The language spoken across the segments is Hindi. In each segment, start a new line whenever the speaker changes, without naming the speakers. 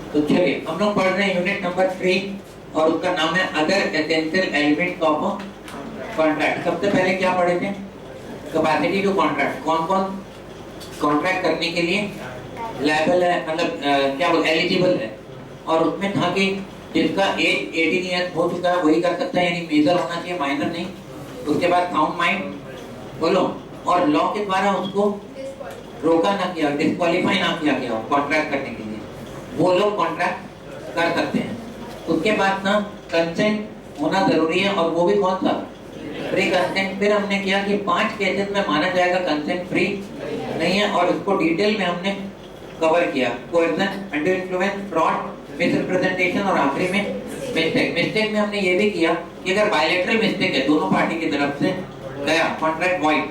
तो चलिए हम लोग पढ़ रहे हैं यूनिट नंबर 3 और उसका नाम है other essential elements of contract. सबसे पहले क्या पढ़े थे? Capacity to contract. कौन कौन कॉन्ट्रैक्ट करने के लिए लायबल है, मतलब क्या बोल एलिजिबल है। और उसमें था कि जिसका एज 18 ईयर्स हो चुका है वही कर सकता है, यानी मेजर होना चाहिए, माइनर नहीं। उसके बाद साउंड माइंड बोलो, और लॉ के द्वारा उसको रोका ना किया, डिस्क्वालीफाई ना किया गया कॉन्ट्रैक्ट करने के लिए, वो लोग कॉन्ट्रैक्ट कर सकते हैं। उसके बाद ना कंसेंट होना जरूरी है, और वो भी कौन सा? Free consent. फिर हमने किया कि 5 केसेस में माना जाएगा कंसेंट फ्री नहीं है, और इसको डिटेल में हमने कवर किया। कोएर्सन, अंडर इन्फ्लुएंस, फ्रॉड, मिसरिप्रेजेंटेशन और आखिरी में मिस्टेक। मिस्टेक में हमने ये भी किया कि अगर बायलैटरल मिस्टेक है, दोनों पार्टी की तरफ से गया कॉन्ट्रैक्ट वॉइड,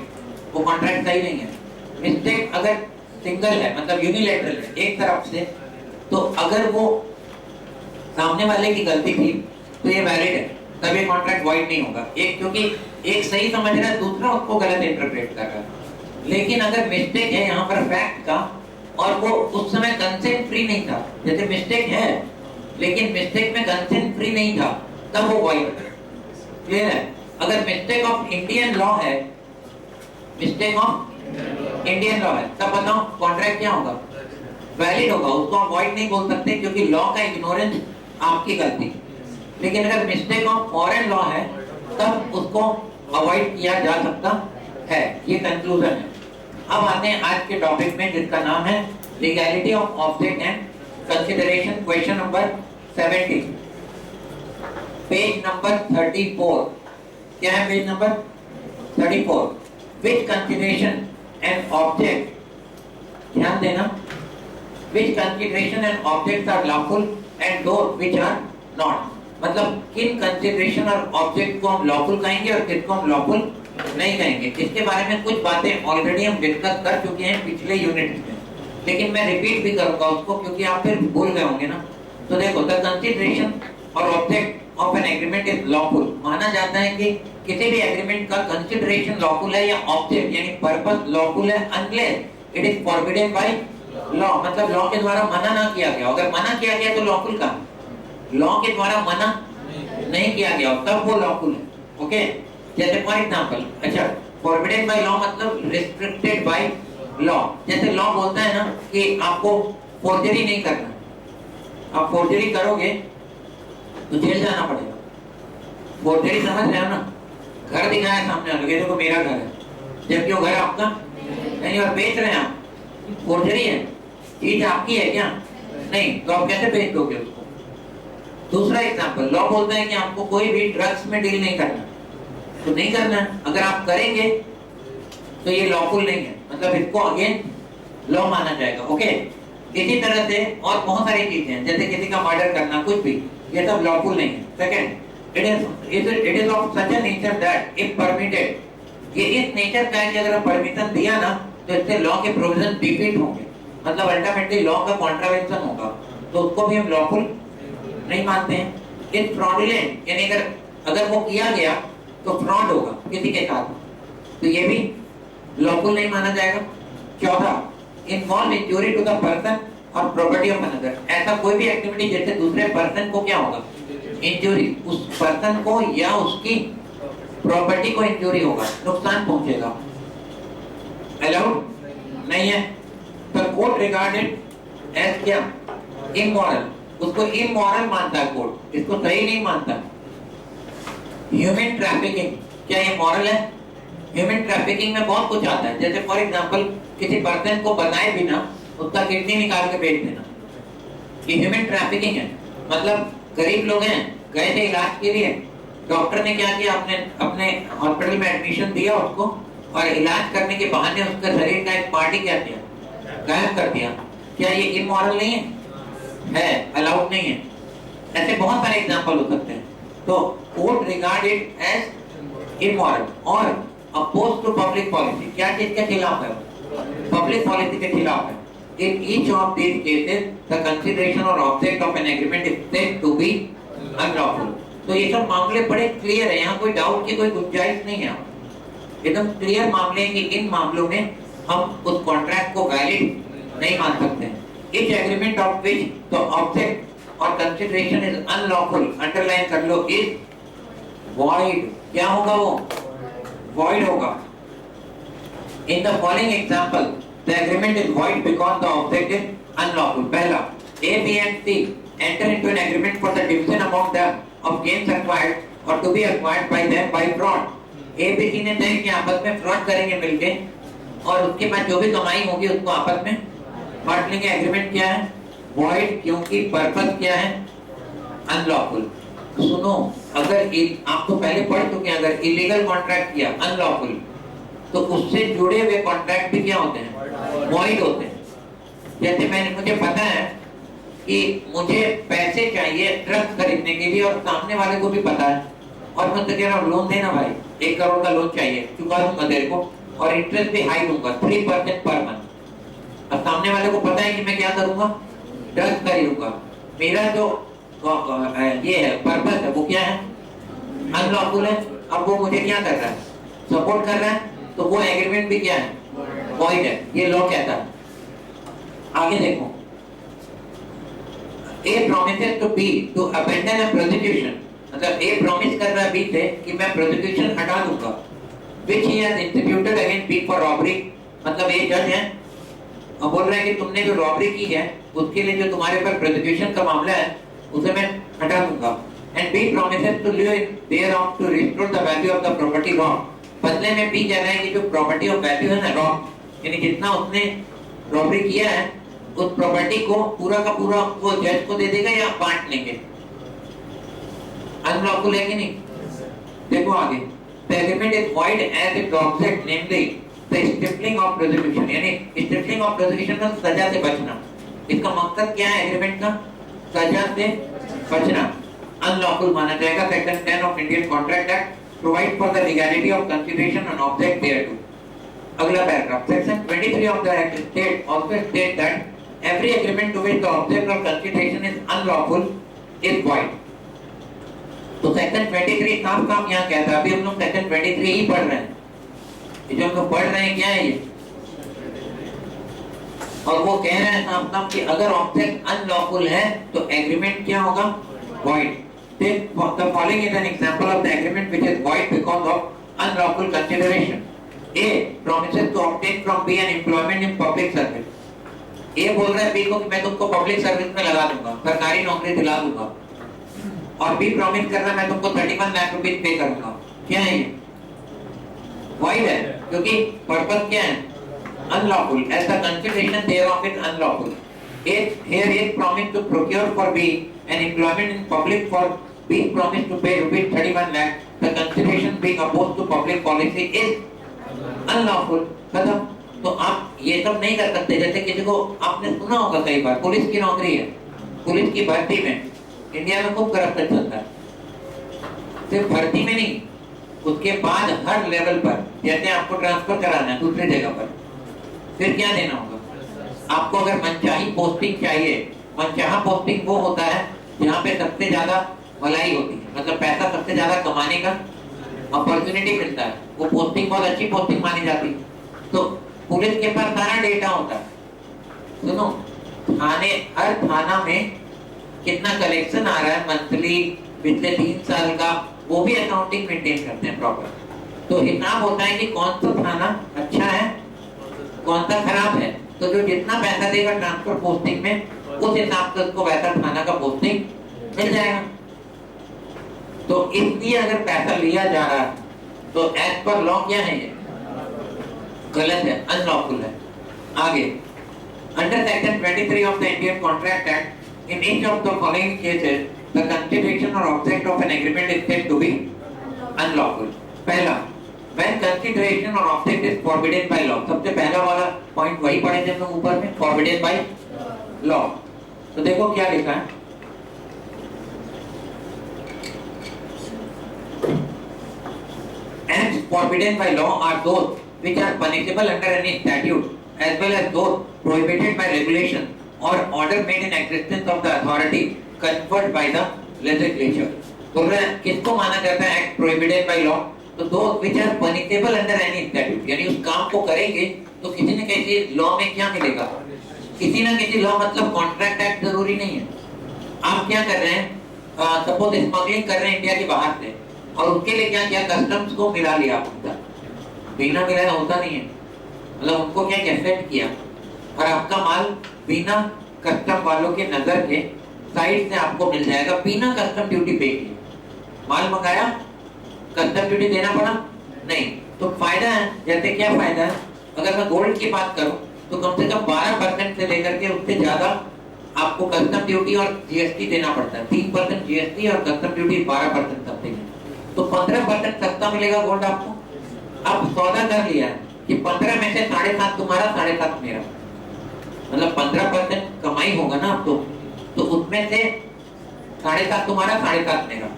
वो कॉन्ट्रैक्ट सही नहीं है। मिस्टेक अगर सिंगल है, मतलब यूनिलैटरल है, एक तरफ से, तो अगर वो सामने वाले की गलती थी तो ये वैलिड है, तब ये कॉन्ट्रैक्ट वॉइड नहीं होगा। एक क्योंकि एक सही समझ रहा है, दूसरा उसको गलत इंटरप्रेट कर रहा है। लेकिन अगर मिस्टेक है यहाँ पर फैक्ट का, और वो उस समय कंसेंट फ्री नहीं था, जैसे मिस्टेक है लेकिन मिस्टेक में कंसेंट फ्री नहीं था, तब वो वॉइड है। क्लियर है? अगर मिस्टेक ऑफ इंडियन लॉ है, मिस्टेक ऑफ इंडियन लॉ है, तब बताओ कॉन्ट्रैक्ट क्या होगा? वैलिड होगा। उसको आप वॉइड नहीं बोल सकते क्योंकि लॉ का इग्नोरेंस आपकी गलती। लेकिन अगर मिस्टेक ऑफ फॉरेन लॉ है तब उसको अवॉइड किया जा सकता है। ये कंक्लूजन है। अब आते हैं आज के टॉपिक में, जिसका नाम है legality of object and consideration. Question number 70, page number 34। क्या है page number 34? Which consideration and object, ध्यान देना, which consideration and objects are lawful and those which are not. मतलब किन कंसीडरेशन और ऑब्जेक्ट को हम लॉफुल कहेंगे और किसको हम लॉफुल नहीं कहेंगे। इसके बारे में कुछ बातें ऑलरेडी हम डिस्कस कर चुके हैं पिछले यूनिट में, लेकिन मैं रिपीट भी करूंगा उसको क्योंकि आप फिर भूल गए होंगे ना। तो देखो, द कंसीडरेशन और object of an agreement is lawful. माना जाता है कि किसी भी एग्रीमेंट का कंसीडरेशन लॉफुल है या ऑब्जेक्ट यानी पर्पस लॉफुल है, unless it is forbidden by law. मतलब लॉ के द्वारा मना ना किया गया। अगर मना किया गया तो लॉफुल का, लॉ के द्वारा मना नहीं किया गया तब वो लॉफुल है। ओके, जैसे फॉर एग्जांपल, अच्छा, फॉरबिडन बाय लॉ मतलब रिस्ट्रिक्टेड बाय लॉ। जैसे लॉ बोलता है ना कि आपको फोर्जरी नहीं करना, आप फोर्जरी करोगे तो जेल जाना पड़ेगा। फोर्जरी समझ रहे हो ना? घर दिखाया सामने वाले को, देखो मेरा घर है, जबकि वो घर आपका नहीं, और बेच रहे हैं आप, फोर्जरी है। चीज आपकी है क्या? नहीं, तो आप कैसे बेच दोगे उसको? दूसरा एग्जांपल, लॉ बोलता है कि आपको कोई भी ड्रग्स में डील नहीं करना, तो नहीं करना है। अगर आप करेंगे तो ये लॉफुल नहीं है, मतलब इसको अगेंस्ट लॉ माना जाएगा। ओके, इसी तरह से और बहुत सारी चीजें हैं, जैसे किसी का मर्डर करना, कुछ भी, ये सब लॉफुल नहीं है। Second, it is of such a nature that if permitted, ये इस नेचर का है कि अगर परमिशन दिया ना तो इससे लॉ के प्रोविजन डिफीट होंगे, मतलब अल्टीमेटली लॉ का कॉन्ट्रावेंशन होगा, तो उसको भी हम लॉफुल नहीं मानते हैं। इट फ्रॉडुलेंट, यानी अगर वो किया गया तो फ्रॉड होगा किसी के साथ, तो ये भी लॉफुल नहीं माना जाएगा। चौथा, involve injury to the person और प्रॉपर्टी ऑफ अनदर। ऐसा कोई भी एक्टिविटी जैसे दूसरे पर्सन को क्या होगा? इंजरी, उस पर्सन को या उसकी प्रॉपर्टी को इंजरी होगा, नुकसान पहुंचेगा, अलाउड नहीं है। द कोर्ट रिगार्डेड एज क्या? इमोरल, उसको इमोरल मानता है कोर्ट, इसको सही नहीं मानता। ह्यूमन ट्रैफिकिंग, क्या ये मॉरल है? ह्यूमन ट्रैफिकिंग में बहुत कुछ आता है, जैसे फॉर एग्जांपल किसी पर्सन को बताए बिना उसका किडनी निकाल के बेच देना, ये ह्यूमन ट्रैफिकिंग है। मतलब गरीब लोग हैं, गए थे इलाज के लिए, डॉक्टर ने क्या किया, अपने हॉस्पिटल में एडमिशन दिया उसको, और इलाज करने के बहाने उसका शरीर का एक पार्टी क्या किया? गायब कर दिया। क्या ये इमोरल नहीं है? अलाउड नहीं है। ऐसे बहुत सारे एग्जांपल हो सकते हैं। तो court regard it as immoral और अपोज टू पब्लिक पॉलिसी। क्या चीज के खिलाफ है? पब्लिक पॉलिसी के खिलाफ है। In each of these cases the consideration और object of an agreement is said to be unlawful. तो ये सब मामले बड़े क्लियर है, यहाँ कोई डाउट की कोई गुंजाइश नहीं है, एकदम क्लियर मामले हैं कि इन मामलों में हम उस कॉन्ट्रैक्ट को वैलिड नहीं मान सकते हैं। each agreement of which the object or consideration is unlawful, underline कर लो, is void. क्या होगा वो? Void होगा. In the following example, the agreement is void because the object is unlawful. पहला, A, B and C enter into an agreement for the division among them of gains acquired or to be acquired by them by fraud. A, B, C ने तय किया आपस में फ्रॉड करेंगे मिलके और उसके बाद जो भी कमाई होगी उसको आपस में बांट लेंगे. एग्रीमेंट क्या है? वॉइड, क्योंकि पर्पस क्या है? अनलॉफुल. सुनो, अगर आप तो पहले पढ़ चुके हैं, अगर इलीगल कॉन्ट्रैक्ट किया अनलॉफुल तो उससे जुड़े हुए कॉन्ट्रैक्ट भी क्या होते हैं? वॉइड होते हैं. जैसे मुझे पता है कि मुझे पैसे चाहिए ड्रग्स खरीदने के लिए और सामने वाले को भी पता है और मैं तो कह रहा हूँ लोन देना भाई, 1 करोड़ का लोन चाहिए, चुका दूंगा तेरे को और इंटरेस्ट भी हाई दूंगा 3% पर मंथ. अब सामने वाले को पता है कि मैं क्या करूंगा? ड्रग्स खरीदूंगा. मेरा जो ये है पर्पस है वो क्या है? अनलॉफुल है. अब वो मुझे क्या कर रहा है? सपोर्ट कर रहा है. तो वो एग्रीमेंट भी क्या है? वॉइड है. ये लॉ कहता है. आगे देखो, A promises to B to abandon a prosecution. मतलब A प्रॉमिस कर रहा है B से कि मैं प्रोसिक्यूशन हटा दूंगा, which he has instituted against B for robbery. मतलब A जज है और बोल रहा है कि तुमने जो रॉबरी की है उसके लिए जो तुम्हारे ऊपर प्रोसिक्यूशन का मामला है उसे मैं हटा दूंगा. And B promises to live thereof to restore the value of the property wrong. बदले में B कह रहा है कि जो प्रॉपर्टी ऑफ वैल्यू है ना wrong, यानी जितना उसने रॉबरी किया है उस प्रॉपर्टी को पूरा का पूरा वो जज को दे देगा या बांट लेंगे. अनलॉफुल है कि नहीं? देखो आगे, the agreement is void as its object, namely the stifling of prosecution. यानी stifling of prosecution का सजा से बचना. इसका मकसद क्या है एग्रीमेंट का? सजा से बचना. अनलॉफुल माना जाएगा. Section 10 of Indian contract act provide for the legality of consideration and object thereto. अगला पैराग्राफ, section 23 of the act state also state that every agreement to which the object of consideration is unlawful is void. तो सेक्शन 23 साफ यहाँ कहता है. अभी हम लोग सेक्शन 23 ही पढ़ रहे हैं. ये जो हम लोग पढ़ रहे हैं क्या है ये? और वो कह रहे हैं साफ कि अगर ऑब्जेक्ट अनलॉफुल है तो एग्रीमेंट क्या होगा? void. The following is an example of the agreement which is void because of unlawful consideration. A promises to obtain from B an employment in public service. ये बोल रहा है बी को कि मैं तुमको पब्लिक सर्विस में लगा दूंगा, सरकारी नौकरी दिला दूंगा. और बी प्रॉमिस कर रहा है मैं तुमको 31 लाख रुपए पे करूंगा. क्या है ये? वॉइड है, क्योंकि पर्पस क्या है? Unlawful. As the consideration thereof is unlawful. Here A promised to procure for B an employment in public for B promised to pay rupees 31 lakh. The consideration being opposed to public policy is unlawful. खत्म. तो आप ये सब नहीं कर सकते. जैसे किसी को आपने सुना होगा कई बार, पुलिस की नौकरी है, पुलिस की भर्ती में इंडिया में खूब करप्शन चलता है. सिर्फ भर्ती में नहीं, उसके बाद हर लेवल पर, जैसे आपको ट्रांसफर कराना है दूसरी जगह पर, फिर क्या देना होगा आपको? अगर मनचाही पोस्टिंग चाहिए, मनचाहा पोस्टिंग वो होता है जहाँ पे सबसे ज्यादा भलाई होती है, मतलब पैसा सबसे ज्यादा कमाने का अपॉर्चुनिटी मिलता है. वो पोस्टिंग बहुत अच्छी पोस्टिंग मानी जाती है. तो पुलिस के पास सारा डेटा होता है. सुनो, थाने, हर थाना में कितना कलेक्शन आ रहा है मंथली, पिछले 3 साल का, वो भी अकाउंटिंग मेंटेन करते हैं प्रॉपर. तो हिसाब होता है कि कौन सा थाना अच्छा है, कौन सा खराब है. तो जो जितना पैसा देगा ट्रांसफर पोस्टिंग में, उस हिसाब से उसको वैसा थाना का पोस्टिंग मिल जाएगा. तो इसलिए अगर पैसा लिया जा रहा है तो एज पर लॉ क्या है? ये गलत है, अनलॉफुल है. आगे, under section 23 of the Indian contract act, in each of the following cases the consideration और object of an agreement is said to be unlawful. पहला, व्हेन कंसीडरेशन और object is forbidden by law. सबसे पहला वाला पॉइंट वही पढ़े थे हम लोग ऊपर में, फॉरबिडन बाय लॉ. तो देखो क्या लिखा है, acts forbidden by law are those which are punishable under any statute as well as those prohibited by regulation or order made in existence of the authority conferred by the legislature. बोल रहे हैं किसको माना जाता है एक्ट प्रोहिबिटेड बाय लॉ? तो those which are punishable under any statute, यानी उस काम को करेंगे तो किसी न किसी लॉ में क्या मिलेगा? किसी ना किसी लॉ मतलब कॉन्ट्रैक्ट एक्ट जरूरी नहीं है। आप क्या कर रहे हैं, सपोज स्मगलिंग कर रहे हैं इंडिया के बाहर से, और उसके लिए क्या किया, कस्टम्स को मिला लिया आपका, बिना मिलाया होता नहीं है, मतलब उनको क्या सेट किया, और आपका माल बिना कस्टम वालों के नजर के साइड से आपको मिल जाएगा बिना कस्टम ड्यूटी पे किए। माल मंगाया, कस्टम ड्यूटी देना पड़ा नहीं, तो फायदा है। जैसे क्या फायदा है, अगर मैं गोल्ड की बात करूं तो कम से कम 12% से लेकर के उससे ज्यादा आपको कस्टम ड्यूटी और जीएसटी देना पड़ता है। 3% जीएसटी और कस्टम ड्यूटी 12% समथिंग है, तो 15% सस्ता मिलेगा गोल्ड आपको। अब सौदा कर लिया है कि 15 में से 7.5 तुम्हारा, 7.5 मेरा, मतलब 15% कमाई होगा ना आपको, तो उसमें से 7.5 तुम्हारा, 7.5 मेरा।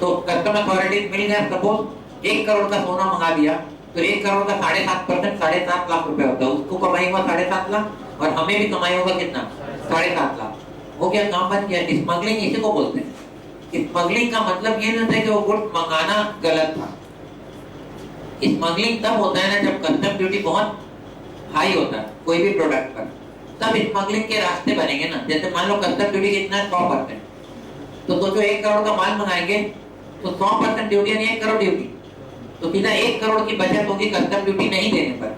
तो कस्टम अथॉरिटी मिल गया, सपोज 1 करोड़ का सोना मंगा दिया, तो 1 करोड़ का 7.5% 7.5 लाख रुपए होता है, उसको कमाई हुआ 7.5 लाख, और हमें भी कमाई होगा कितना, 7.5 लाख। हो गया, काम बन गया। स्मगलिंग इसी को बोलते हैं। स्मगलिंग का मतलब ये नहीं था कि वो गुड्स मंगाना गलत था। स्मगलिंग तब होता है ना जब कस्टम ड्यूटी बहुत हाई होता है कोई भी प्रोडक्ट पर, तब स्मगलिंग के रास्ते बनेंगे ना। जैसे मान लो कस्टम ड्यूटी कितना है, 100%, तो सोचो 1 करोड़ का माल मंगाएंगे तो 100% ड्यूटी यानी 1 करोड़ ड्यूटी, तो सीधा 1 करोड़ की बचत होगी कस्टम ड्यूटी नहीं देने पर।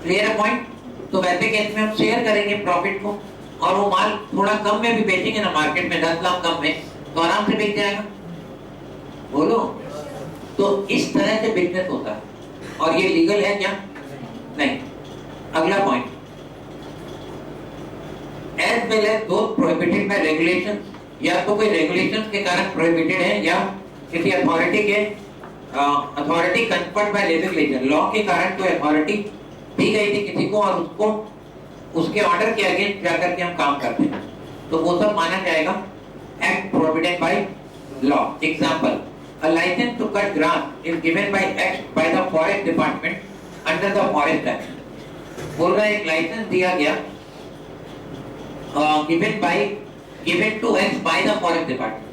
क्लियर है पॉइंट? तो वैसे केस में हम शेयर करेंगे प्रॉफिट को, और वो माल थोड़ा कम में भी बेचेंगे ना मार्केट में, 10 लाख कम में, तो आराम से बिक जाएगा। बोलो, तो इस तरह से बिजनेस होता है, और ये लीगल है क्या? नहीं। अगला point, as well as those prohibited by regulation, या तो कोई रेगुलेशन के कारण प्रोहिबिटेड है, या किसी अथॉरिटी के authority conferred bye legislation, law के कारण कोई अथॉरिटी दी गई थी किसी को, और उसको उसके ऑर्डर के अगेंस्ट जाकर के हम काम करते हैं, तो वो सब माना जाएगा act prohibited by law. Example, a license to cut grass is given by X by the forest department under the forest act। बोल रहा है एक लाइसेंस दिया गया, given to X by the forest department।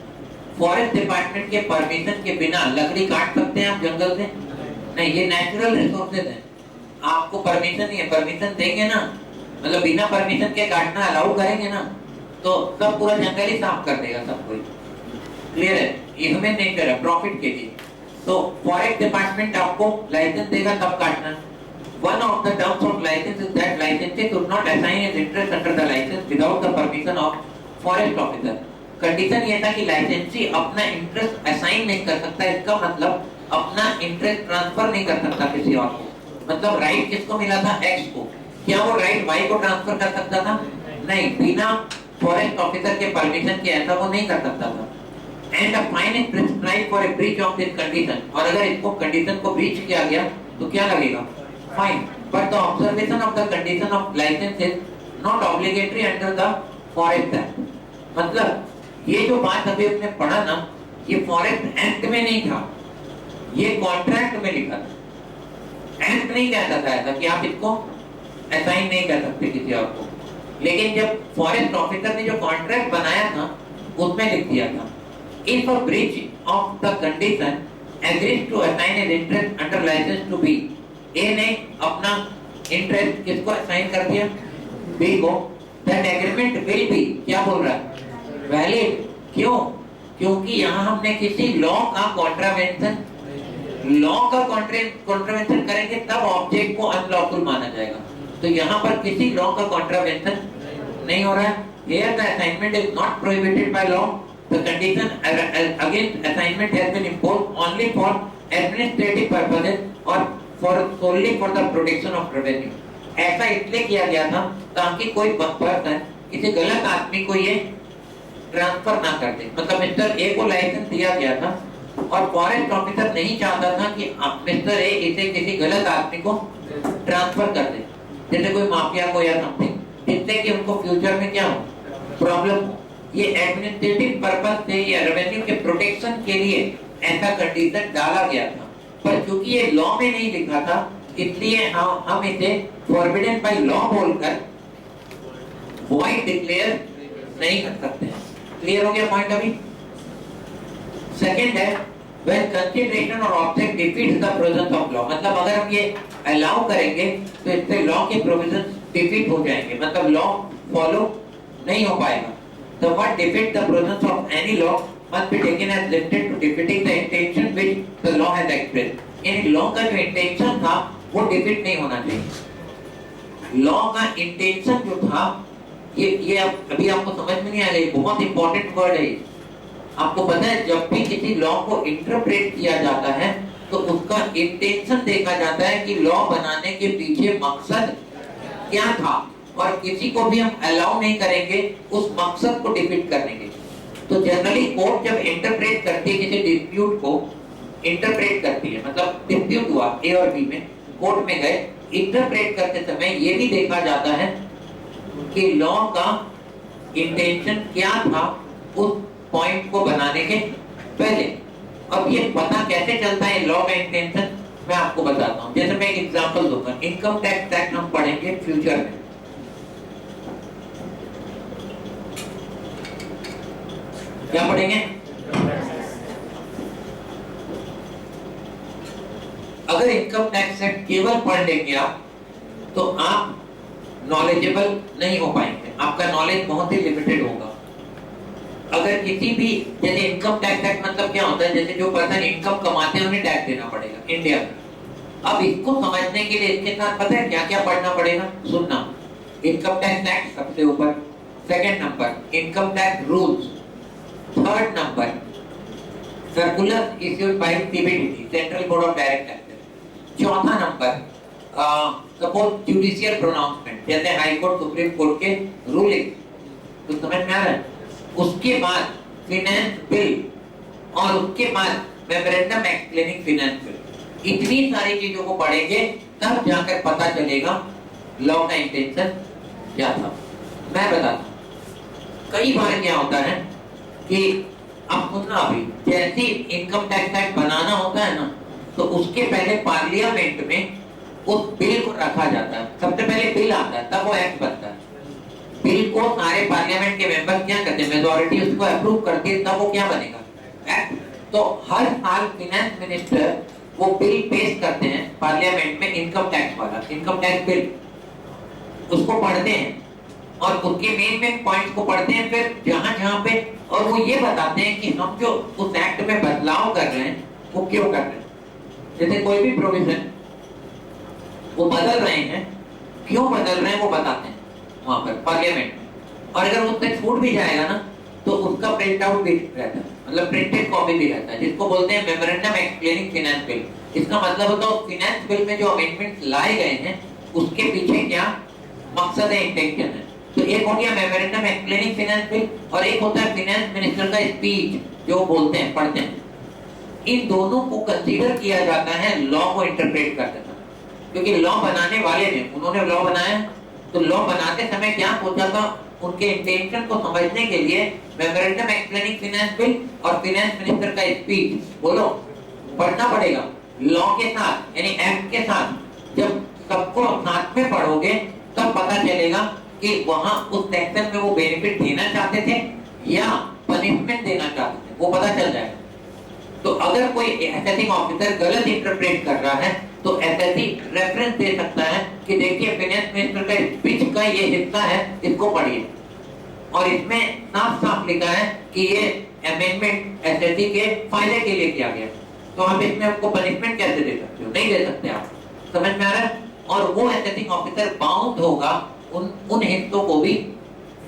Forest department के परमिशन के बिना लकड़ी काट सकते हैं आप जंगल से? नहीं, ये नेचुरल रिसोर्सेज है, आपको परमिशन नहीं है। परमिशन देंगे ना, मतलब बिना परमिशन के काटना अलाउ करेंगे ना, तो सब पूरा जंगल ही साफ कर देगा सब कोई। क्लियर है? ये हमें नहीं कर रहा प्रॉफिट के लिए। तो फॉरेस्ट डिपार्टमेंट आपको लाइसेंस देगा तब काटना। One of the terms of license is that licensee should not assign his interest under the license without the permission of forest officer। Condition ये था कि लाइसेंसी अपना इंटरेस्ट असाइन नहीं कर सकता, इसका मतलब अपना इंटरेस्ट ट्रांसफर नहीं कर सकता किसी और को। मतलब राइट किसको मिला था? एक्स को। क्या वो राइट वाई को ट्रांसफर कर सकता था? नहीं, बिना फॉरेस्ट ऑफिसर के परमिशन के ऐसा वो नहीं कर सकता था। And a fine is prescribed for a breach of this condition, और अगर इसको कंडीशन को ब्रीच किया गया तो क्या लगेगा? Fine. But the observation of the condition of licence is not obligatory under the forest act. मतलब ये जो बात अभी आपने पढ़ा ना, ये फॉरेस्ट एक्ट में नहीं था, ये कॉन्ट्रैक्ट में लिखा था। एक्ट नहीं कहता था ऐसा कि आप इसको असाइन नहीं कर सकते किसी और को, लेकिन जब फॉरेस्ट ऑफिसर ने जो कॉन्ट्रैक्ट बनाया था उसमें लिख दिया था, if a breach of the condition agrees to assign his interest under licence to be. A ने अपना इंटरेस्ट किसको असाइन कर दिया? बी को। दैट एग्रीमेंट विल बी, क्या बोल रहा है? वैलिड। क्यों? क्योंकि यहाँ हमने किसी लॉ का कॉन्ट्रावेंशन करेंगे तब ऑब्जेक्ट को अनलॉफुल माना जाएगा। तो यहाँ पर किसी लॉ का कॉन्ट्रावेंशन नहीं हो रहा है। Here the assignment is not prohibited by law. The condition against assignment has been imposed only for administrative purposes or solely for the protection of revenue। ऐसा इसलिए किया गया था ताकि कोई पर्सन किसी गलत आदमी को ये ट्रांसफर ना कर दे। मतलब मिस्टर ए को लाइसेंस दिया गया था और फॉरेस्ट ऑफिसर नहीं चाहता था कि मिस्टर ए इसे किसी गलत आदमी को ट्रांसफर कर दे, जैसे कोई माफिया को या समथिंग, जिससे कि उनको फ्यूचर में क्या हो, प्रॉब्लम हो। ये एडमिनिस्ट्रेटिव पर्पस से या रेवेन्यू के प्रोटेक्शन के लिए ऐसा कंडीशन डाला गया था, पर क्योंकि ये लॉ में नहीं लिखा था इसलिए हम इसे फॉरबिडन बाय लॉ बोलकर वॉइड डिक्लेयर नहीं कर सकते हैं। क्लियर हो गया पॉइंट अभी? सेकंड है when consideration or object defeats the provisions of law। मतलब अगर हम ये अलाउ करेंगे तो इससे लॉ के प्रोविजंस डिफीट हो जाएंगे, मतलब लॉ फॉलो नहीं हो पाएगा। The what defeat the presence of any law must be taken as limited to defeating the intention which the law has expressed. यानी लॉ का जो इंटेंशन था वो डिफीट नहीं होना चाहिए। लॉ का इंटेंशन जो था ये अभी आपको समझ में नहीं आएगा, ये बहुत इंपॉर्टेंट वर्ड है। आपको पता है जब भी किसी लॉ को इंटरप्रेट किया जाता है तो उसका इंटेंशन देखा जाता है कि लॉ बनाने के पीछे मकसद क्या था, और किसी को भी हम अलाउ नहीं करेंगे उस मकसद को डिफीट करने के। तो जनरली कोर्ट जब इंटरप्रेट करती है किसी डिस्प्यूट को, इंटरप्रेट करती है मतलब डिस्प्यूट हुआ ए और बी में, कोर्ट में गए, इंटरप्रेट करते समय ये भी देखा जाता है कि लॉ का इंटेंशन क्या था उस पॉइंट को बनाने के पहले। अब ये पता कैसे चलता है लॉ का इंटेंशन, मैं आपको बताता हूँ। जैसे मैं एक एग्जांपल दूंगा, इनकम टैक्स एक्ट हम पढ़ेंगे फ्यूचर में। क्या पढ़ेंगे? अगर इनकम टैक्स एक्ट केवल पढ़ लेंगे आप तो आप नॉलेजेबल नहीं हो पाएंगे, आपका नॉलेज बहुत ही लिमिटेड होगा। अगर किसी भी, जैसे इनकम टैक्स एक्ट मतलब क्या होता है, जैसे जो पर्सन इनकम कमाते हैं उन्हें टैक्स देना पड़ेगा इंडिया में। अब इसको समझने के लिए इसके साथ पता है क्या क्या पढ़ना पड़ेगा, सुनना। इनकम टैक्स एक्ट सबसे ऊपर, second number income tax rules, third number circular issued by CBDT central board of direct taxes, चौथा नंबर सपोज जुडिशियल प्रोनाउंसमेंट जैसे हाई कोर्ट सुप्रीम कोर्ट के रूलिंग, तो समझ में आ रहा है। उसके बाद फिनेंस बिल और उसके बाद मेमोरेंडम एक्सप्लेनिंग फिनेंस बिल। इतनी सारी चीजों को पढ़ेंगे तब जाकर पता चलेगा लॉ का इंटेंशन क्या था। मैं बताता हूं कई बार क्या होता है कि अब सुनना, अभी जैसे इनकम टैक्स एक्ट बनाना होता है ना तो उसके पहले पार्लियामेंट में उस बिल को रखा जाता है। सबसे पहले बिल आता है तब वो एक्ट बनता है। बिल को सारे पार्लियामेंट के मेंबर क्या करते हैं, मेजॉरिटी उसको अप्रूव करती है, तब वो क्या बनेगा, एक्ट। तो हर साल फाइनेंस मिनिस्टर वो बिल पेश करते हैं पार्लियामेंट में, इनकम टैक्स वाला इनकम टैक्स बिल, उसको पढ़ते हैं और उसके मेन पॉइंट्स को पढ़ते हैं। फिर जहां पे, और वो ये बताते हैं कि हम जो उस एक्ट में बदलाव कर रहे हैं वो क्यों कर रहे हैं। जैसे कोई भी प्रोविजन वो बदल रहे हैं, क्यों बदल रहे हैं वो बताते हैं वहां पर पार्लियामेंट में। और अगर उससे छूट भी जाएगा ना तो उसका प्रिंट आउट भी रहता है, मतलब प्रिंटेड कॉपी भी रहता है, जिसको बोलते हैं मेमोरेंडम एक्सप्लेनिंग फाइनेंस बिल। इसका मतलब होता है फाइनेंस बिल में जो अमेंडमेंट्स लाए गए हैं उसके पीछे क्या मकसद है, इंटेंशन है। तो एक हो गया मेमोरेंडम एक्सप्लेनिंग फाइनेंस बिल और एक होता है फाइनेंस मिनिस्टर का स्पीच जो बोलते हैं, पढ़ते हैं। इन दोनों को कंसीडर किया जाता है लॉ को इंटरप्रेट करते समय, क्योंकि लॉ बनाने वाले ने, उन्होंने लॉ बनाया तो लॉ बनाते समय क्या सोचा था, उनके इंटेंशन को समझने के लिए मेमोरेंडम एक्सप्लेनिंग फाइनेंस बिल और फाइनेंस मिनिस्टर का स्पीच बोलो पढ़ना पड़ेगा लॉ के साथ, यानी एक्ट के साथ। जब सबको साथ में पढ़ोगे तब पता चलेगा कि वहां उस सेक्शन में वो बेनिफिट देना चाहते थे या पनिशमेंट देना चाहते थे, वो पता चल जाएगा। तो अगर कोई असेसिंग ऑफिसर गलत इंटरप्रेट कर रहा है तो एसएससी रेफरेंस दे सकता है कि देखिए फाइनेंस मिनिस्टर का स्पीच का ये हिस्सा है, इसको पढ़िए, और इसमें साफ साफ लिखा है कि ये अमेंडमेंट एसएससी के फायदे के लिए किया गया। तो आप इसमें आपको पनिशमेंट कैसे दे सकते हो, नहीं दे सकते आप, समझ में आ रहा है। और वो असेसिंग ऑफिसर बाउंड होगा उन हिस्सों को भी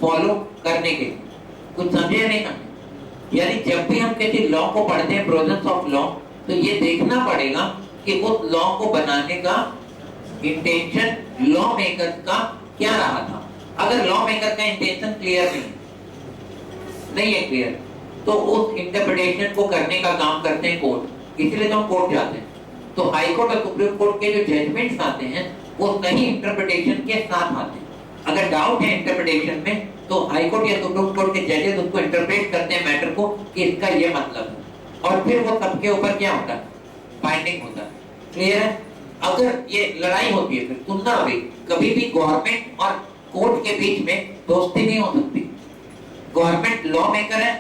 फॉलो करने के। कुछ समझे या नहीं समझे? यानी जब भी हम किसी लॉ को पढ़ते हैं, प्रोविजंस ऑफ लॉ, तो ये देखना पड़ेगा कि उस लॉ को बनाने का इंटेंशन लॉ मेकर का क्या रहा था। अगर लॉ मेकर का इंटेंशन क्लियर नहीं है क्लियर, तो उस इंटरप्रिटेशन को करने का काम करते हैं कोर्ट। इसलिए तो हम कोर्ट जाते हैं। तो हाई कोर्ट और सुप्रीम कोर्ट के जो जजमेंट्स आते हैं वो सही इंटरप्रिटेशन के साथ आते हैं। अगर डाउट है इंटरप्रिटेशन में तो हाई कोर्ट या सुप्रीम कोर्ट के जजेस उसको इंटरप्रेट करते हैं मैटर को कि इसका ये मतलब है, और फिर वो सबके ऊपर क्या होता है, बाइंडिंग होता है। क्लियर है? अगर ये लड़ाई होती है, फिर सुनना, अभी कभी भी गवर्नमेंट और कोर्ट के बीच में दोस्ती नहीं हो सकती। गवर्नमेंट लॉ मेकर है,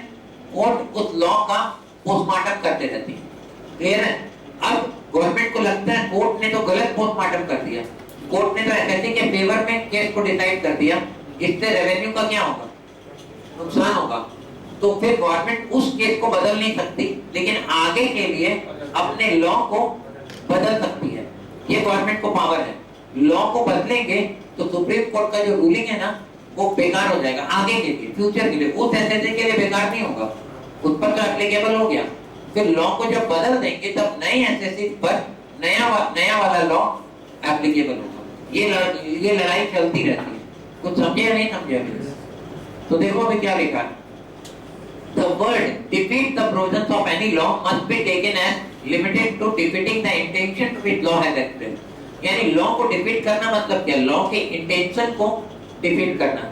कोर्ट उस लॉ का पोस्टमार्टम करते रहती है। क्लियर है? अब गवर्नमेंट को लगता है कोर्ट ने तो गलत पोस्टमार्टम कर दिया, कोर्ट ने तो एसएससी के फेवर में केस को डिसाइड कर दिया, इससे रेवेन्यू का क्या होगा, नुकसान होगा। तो फिर गवर्नमेंट उस केस को बदल नहीं सकती, लेकिन आगे के लिए अपने लॉ को बदल सकती है। ये गवर्नमेंट को पावर है। लॉ को बदलेंगे तो सुप्रीम कोर्ट का जो रूलिंग है ना वो बेकार हो जाएगा आगे के लिए, फ्यूचर के लिए। उस एसएससी के लिए बेकार नहीं होगा, उस पर तो एप्लीकेबल हो गया। फिर लॉ को जब बदल देंगे तब नई एसएससी पर नया वाला लॉ एप्लीकेबल होगा। ये लड़ाई चलती रहती है। कुछ समझे या नहीं समझे अभी? तो देखो अभी क्या लिखा है। The word defeat the provisions of any law must be taken as limited to defeating the intention to which law has expressed. यानी लॉ को डिफीट करना मतलब क्या, लॉ के इंटेंशन को डिफीट करना।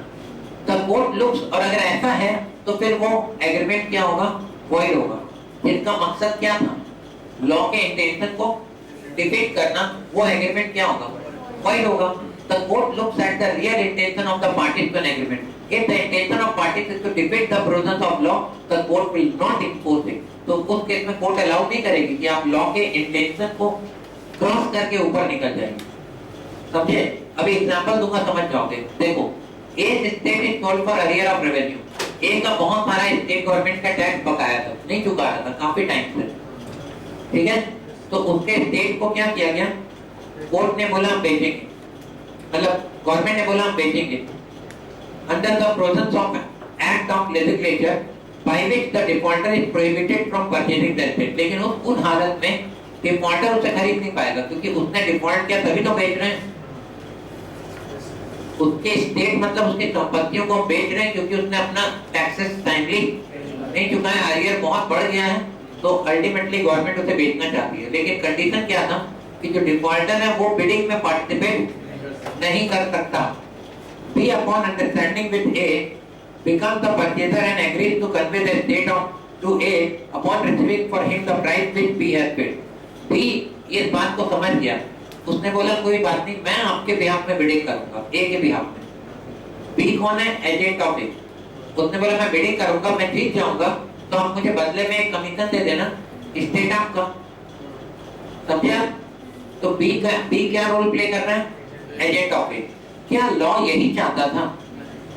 The court looks, और अगर ऐसा है तो फिर वो एग्रीमेंट क्या होगा, वॉइड होगा। जिसका मकसद क्या था, लॉ के इंटेंशन को डिफीट करना, वो एग्रीमेंट क्या होगा, वॉइड होगा। The court looks at the real intention of the parties to an agreement. If the intention of parties is to defeat the provisions of law, the court will not enforce it. तो उस केस में कोर्ट अलाउ नहीं करेगी कि आप लॉ के इंटेंशन को क्रॉस करके ऊपर निकल जाएंगे। समझे? अभी एग्जांपल दूंगा, समझ जाओगे। देखो, A state is called for arrear of revenue. A का बहुत सारा स्टेट गवर्नमेंट का टैक्स बकाया था, नहीं चुका रहा था काफी टाइम से, ठीक है। तो उसके स्टेट को क्या किया गया, कोर्ट ने बोला हम बेचेंगे, मतलब गवर्नमेंट ने बोला हम बेचेंगे under the provisions of act of legislature by which the defaulter is prohibited from purchasing the estate। लेकिन उस हालत में डिफॉल्टर उसे खरीद नहीं पाएगा, क्योंकि उसने डिफॉल्ट किया तभी तो बेच रहे हैं। उसके स्टेट मतलब उसकी संपत्तियों को बेच रहे हैं, क्योंकि उसने अपना टैक्सेस टाइमली नहीं चुकाया, अरियर बहुत बढ़ गया है, तो अल्टीमेटली गवर्नमेंट उसे बेचना चाहती है। लेकिन कंडीशन क्या था कि जो डिफॉल्टर है वो बिडिंग में पार्टिसिपेट नहीं कर सकता। B upon understanding with A becomes the purchaser and agrees to convey the estate to A upon receiving for him the price which B has paid। B इस बात को समझ गया, उसने बोला कोई बात नहीं, मैं आपके बिहाफ में बिडिंग करूंगा, A के बिहाफ में। B कौन है, एजेंट ऑफ A। उसने बोला मैं बिडिंग करूंगा, मैं जीत जाऊंगा तो आप मुझे बदले में एक कमीशन दे देना, स्टेट आपका। समझा? तो B क्या रोल प्ले कर रहा है, एजेंट ऑफ A। क्या लॉ यही चाहता था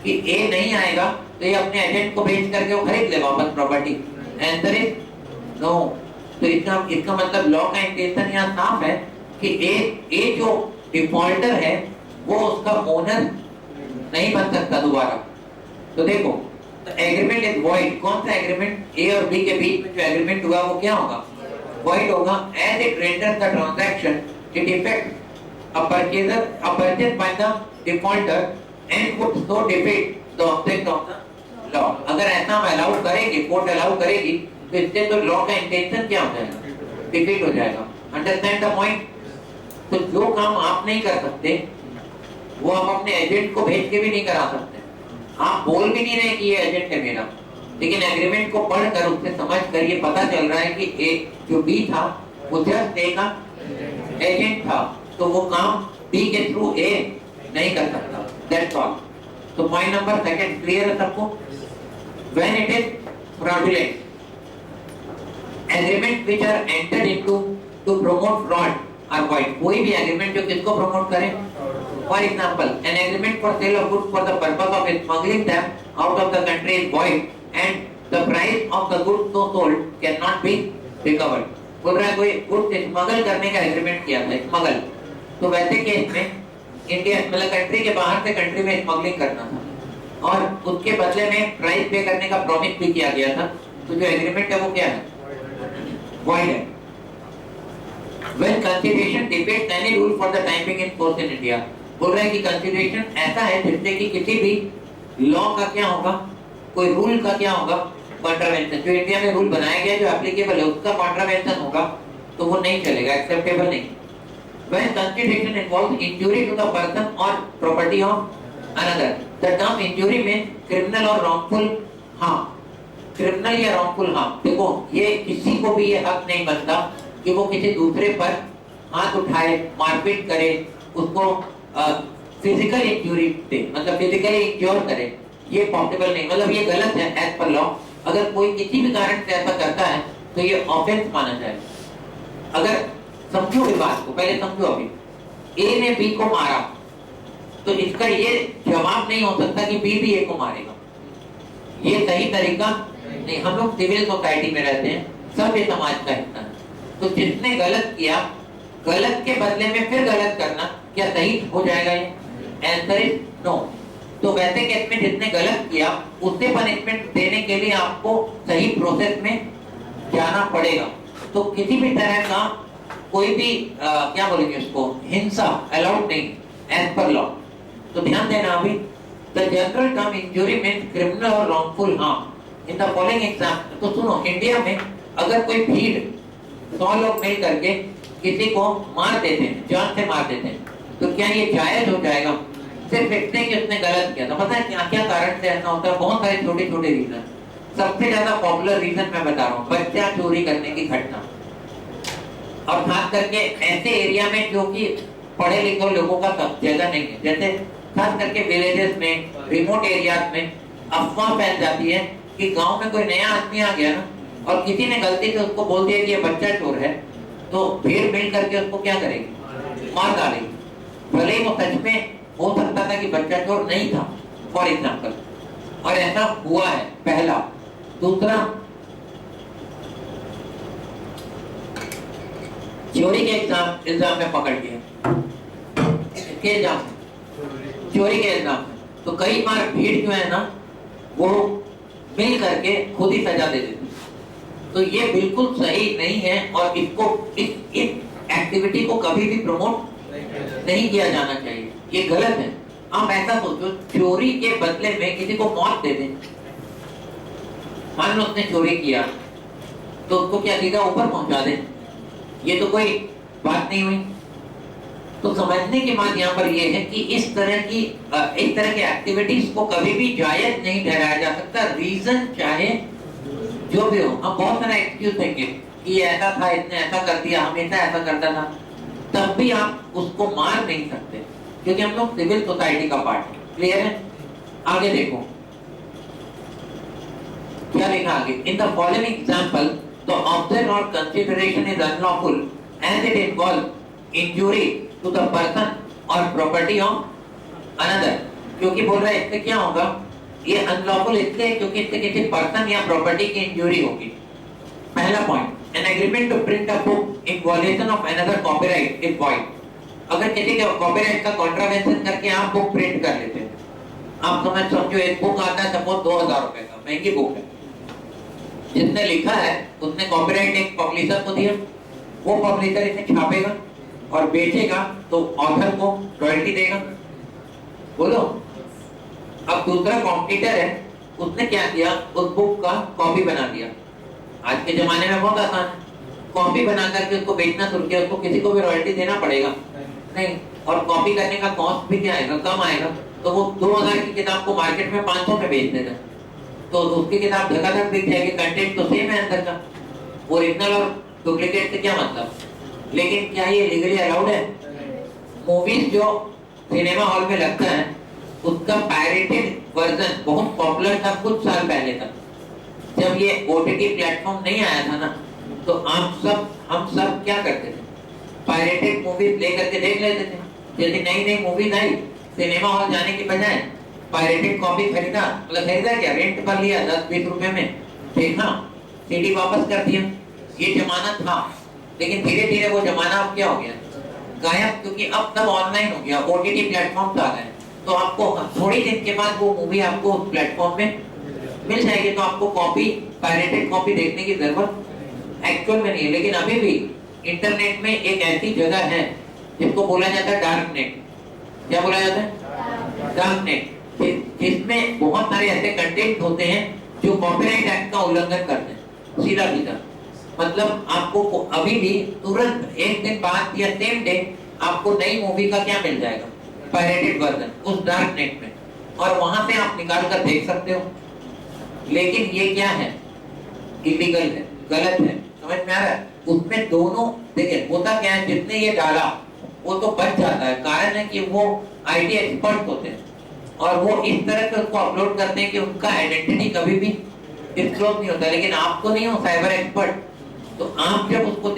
कि ए नहीं आएगा तो ये अपने एजेंट को भेज करके वो खरीद ले वापस प्रॉपर्टी? Answer is no. तो इसका मतलब लॉ का इंटेंशन यहाँ साफ है कि ए जो डिफॉल्टर है वो उसका ओनर नहीं बन सकता दोबारा। तो देखो, तो एग्रीमेंट इज वॉइड। कौन सा एग्रीमेंट, ए और बी के बीच में जो एग्रीमेंट हुआ वो क्या होगा, वॉइड होगा। As it renders the transaction it effect a purchase by the defaulter and would so defeat the object of the law। अगर ऐसा हम अलाउ करेंगे, कोर्ट अलाउ करेगी, तो इससे तो लॉ का इंटेंशन क्या हो जाएगा, डिफीट हो जाएगा। Understand the point? तो जो काम आप नहीं कर सकते वो आप अपने एजेंट को भेज के भी नहीं करा सकते। आप बोल भी नहीं रहे कि ये एजेंट है मेरा, लेकिन एग्रीमेंट को पढ़कर उससे समझ कर ये पता चल रहा है कि ए जो बी था वो जस्ट ए का एजेंट था, तो वो काम बी के थ्रू ए नहीं कर सकता। That's all. तो पॉइंट नंबर सेकंड क्लियर है सबको? When it is fraudulent, agreement which are entered into to promote fraud are void. कोई भी एग्रीमेंट जो किसको प्रमोट करे, for example an agreement for sale of goods for the purpose of smuggling them out of the country is void and the price of the goods so sold can not be recovered. बोल रहा है कोई गुड्स स्मगल करने का एग्रीमेंट किया था, स्मगल, तो वैसे केस में इंडिया मतलब कंट्री के बाहर से कंट्री में स्मगलिंग करना था और उसके बदले में प्राइस पे करने का प्रॉमिस भी किया गया था, तो जो एग्रीमेंट है वो क्या है, वॉइड है। When consideration defeats any rule for the time being in force in India, बोल रहे हैं कि कंसिडरेशन ऐसा है जिससे कि किसी भी लॉ का क्या होगा, कोई रूल का क्या होगा, कॉन्ट्रावेंशन। जो इंडिया में रूल बनाया गया जो एप्लीकेबल है उसका कॉन्ट्रावेंशन होगा तो वो नहीं चलेगा, एक्सेप्टेबल नहीं। When consideration involves injury to the person or property of another, the term injury means criminal or wrongful harm। Criminal या wrongful harm, देखो ये किसी को भी ये हक नहीं बनता कि वो किसी दूसरे पर हाथ उठाए, मारपीट करे, उसको फिजिकल इंजरी दे, मतलब फिजिकली इंज्योर करे, ये पॉसिबल नहीं, मतलब ये गलत है एज पर लॉ। अगर कोई किसी भी कारण से ऐसा करता है तो ये ऑफेंस माना जाएगा। अगर समझो इस बात को, पहले समझो अभी ए ने बी को मारा, तो इसका ये जवाब नहीं हो सकता कि बी भी ए को मारेगा। ये सही तरीका नहीं। हम लोग सिविल सोसाइटी में रहते हैं, सब ये समाज का हिस्सा है। तो जिसने गलत किया, गलत के बदले में फिर गलत करना क्या सही हो जाएगा? ये आंसर इज नो। तो वैसे केस में जिसने गलत किया उससे पनिशमेंट देने के लिए आपको सही प्रोसेस में जाना पड़ेगा। तो किसी भी तरह का कोई भी क्या बोलेंगे उसको, हिंसा अलाउड नहीं एज पर लॉ। तो ध्यान देना अभी, the general term injury means criminal और wrongful harm in the following example. तो सुनो, इंडिया में अगर कोई भीड़ 100 लोग मिल करके किसी को मार देते हैं, जान से मार देते हैं, तो क्या ये जायज हो जाएगा? सिर्फ इतने कि उसने गलत किया। तो पता है क्या क्या कारण से ऐसा होता है? बहुत सारे छोटे छोटे रीजन। सबसे ज्यादा पॉपुलर रीजन मैं बता रहा हूँ, बच्चा चोरी करने की घटना, और खास करके ऐसे एरिया में जो कि पढ़े लिखे लोगों का जगह नहीं है, जैसे खास करके विलेजेस में, रिमोट एरियाज में अफवाह फैल जाती है कि गांव में कोई नया आदमी आ गया ना, और किसी ने गलती से उसको बोल दिया कि ये बच्चा चोर है, तो भीड़ मिल करके उसको क्या करेगी? मार डालेगी। भले ही वो सच में हो सकता था कि बच्चा चोर नहीं था, फॉर एग्जाम्पल, और ऐसा हुआ है, पहला। दूसरा, चोरी के इल्जाम में पकड़ लिया, इसके इल्जाम चोरी के इल्जाम। तो कई बार भीड़ जो है ना, वो मिल करके खुद ही सजा दे देती। तो ये बिल्कुल सही नहीं है, और इसको इस एक्टिविटी को कभी भी प्रमोट नहीं किया जाना चाहिए, ये गलत है। आप ऐसा सोचो, चोरी के बदले में किसी को मौत दे दें। मान लो उसने चोरी किया, तो उसको क्या सीधा ऊपर पहुंचा दें? ये तो कोई बात नहीं हुई। तो समझने की बात यहाँ पर ये है कि इस तरह के एक्टिविटीज को कभी भी जायज नहीं ठहराया जा सकता, रीजन चाहे जो भी हो। हम बहुत सारा एक्सक्यूज देंगे कि ये ऐसा था, इसने ऐसा कर दिया, हमेशा ऐसा करता था, तब भी आप उसको मार नहीं सकते, क्योंकि हम लोग सिविल सोसाइटी का पार्ट है। क्लियर है? आगे देखो क्या लिखा आगे। In the following example the object और consideration is unlawful as it involve injury to the person और प्रॉपर्टी ऑफ अनदर। क्योंकि बोल रहा है इससे क्या होगा, ये अनलॉफुल इसलिए क्योंकि इससे किसी पर्सन या प्रॉपर्टी की इंजुरी होगी। पहला point, an agreement to print a book in violation of another copyright is void। अगर किसी के कॉपीराइट का कॉन्ट्रावेंशन करके आप बुक प्रिंट कर लेते हैं, आप समझो एक बुक आता है सपोज 2000 रुपए का, महंगी बुक है, जिसने लिखा है उसने कॉपीराइट एक पब्लिशर को दिया, वो पब्लिशर इसे छापेगा और बेचेगा, तो ऑथर को रॉयल्टी देगा। बोलो। अब दूसरा कॉम्पिटिटर है, उसने क्या किया, उस बुक का कॉपी बना दिया। आज के जमाने में बहुत आसान है, कॉपी बना करके उसको बेचना शुरू किया, उसको किसी को भी रॉयल्टी देना पड़ेगा नहीं, और कॉपी करने का कॉस्ट भी क्या आएगा, कम आएगा। तो वो 2000 की किताब को मार्केट में 500 में बेच देगा, तो उसकी किताब धड़ाधड़ बिक जाएगी, कंटेंट तो सेम है अंदर का, ओरिजिनल और डुप्लीकेट से क्या मतलब। लेकिन क्या ये लीगली अलाउड है? मूवीज जो सिनेमा हॉल में लगता है उसका पायरेटेड वर्जन बहुत पॉपुलर था कुछ साल पहले तक, जब ये ओटीटी प्लेटफॉर्म नहीं आया था ना, तो हम सब क्या करते थे, पायरेटेड मूवीज लेकर के देख लेते थे। जैसे नई नई मूवीज आई, सिनेमा हॉल जाने की बजाय पायरेटेड कॉपी खरीदा, मतलब खरीदा क्या, रेंट पर लिया 10-20 रुपए में, देखा, सीडी वापस कर दिया। ये जमाना था, लेकिन धीरे धीरे वो जमाना अब क्या हो गया, गायब, क्योंकि अब सब ऑनलाइन हो गया, ओटीटी प्लेटफॉर्म आ गए। तो आपको थोड़ी दिन के बाद वो मूवी आपको प्लेटफॉर्म में मिल जाएगी, तो आपको कॉपी, पायरेटेड कॉपी देखने की जरूरत एक्चुअल में नहीं है। लेकिन अभी भी इंटरनेट में एक ऐसी जगह है जिसको बोला जाता है डार्क नेट। क्या बोला जाता है? डार्क नेट, जिसमें बहुत सारे ऐसे कंटेंट होते हैं जो कॉपीराइट एक्ट का उल्लंघन करते हैं, सीधा सीधा। मतलब आपको अभी भी तुरंत एक दिन बाद या सेम डे आपको नई मूवी का क्या मिल जाएगा, पायरेटेड वर्जन, उस डार्क नेट में, और वहां से आप निकाल कर देख सकते हो। लेकिन ये क्या है, इलीगल है, गलत है, समझ में आ रहा है? उसमें दोनों देखिए, होता क्या है, जिसने ये डाला वो तो बच जाता है, कारण है कि वो आईटी एक्सपर्ट होते हैं, और वो इस तरह से उसको अपलोड करते हैं कि उनका आइडेंटिटी कभी भी डिस्क्लोज नहीं होता। लेकिन आप तो नहीं हो साइबर एक्सपर्ट, तो आप जब उसको